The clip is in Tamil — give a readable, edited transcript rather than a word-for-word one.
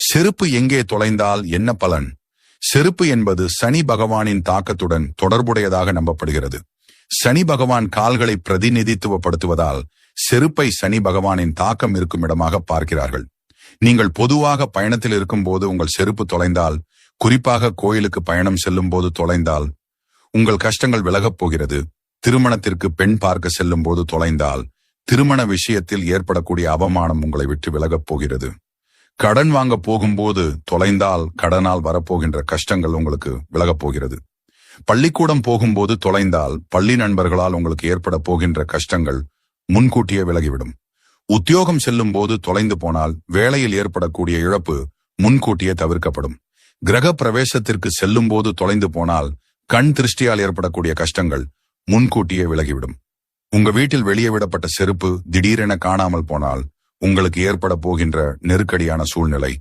செருப்பு எங்கே தொலைந்தால் என்ன பலன்? செருப்பு என்பது சனி பகவானின் தாக்கத்துடன் தொடர்புடையதாக நம்பப்படுகிறது. சனி பகவான் கால்களை பிரதிநிதித்துவப்படுத்துவதால் செருப்பை சனி பகவானின் தாக்கம் இருக்கும் இடமாக பார்க்கிறார்கள். நீங்கள் பொதுவாக பயணத்தில் இருக்கும்போது உங்கள் செருப்பு தொலைந்தால், குறிப்பாக கோயிலுக்கு பயணம் செல்லும் போது தொலைந்தால், உங்கள் கஷ்டங்கள் விலகப் போகிறது. திருமணத்திற்கு பெண் பார்க்க செல்லும் போது தொலைந்தால், திருமண விஷயத்தில் ஏற்படக்கூடிய அவமானம் உங்களை விட்டு விலகப் போகிறது. கடன் வாங்க போகும்போது தொலைந்தால், கடனால் வரப்போகின்ற கஷ்டங்கள் உங்களுக்கு விலகப் போகிறது. பள்ளிக்கூடம் போகும்போது தொலைந்தால், பள்ளி நண்பர்களால் உங்களுக்கு ஏற்பட போகின்ற கஷ்டங்கள் முன்கூட்டியே விலகிவிடும். உத்தியோகம் செல்லும் போது தொலைந்து போனால் வேலையில் ஏற்படக்கூடிய இழப்பு முன்கூட்டியே தவிர்க்கப்படும். கிரக பிரவேசத்திற்கு செல்லும் போது தொலைந்து போனால் கண் திருஷ்டியால் ஏற்படக்கூடிய கஷ்டங்கள் முன்கூட்டியே விலகிவிடும். உங்க வீட்டில் வெளியே விடப்பட்ட செருப்பு திடீரென காணாமல் போனால் உங்களுக்கு ஏற்பட போகின்ற நெருக்கடியான சூழ்நிலை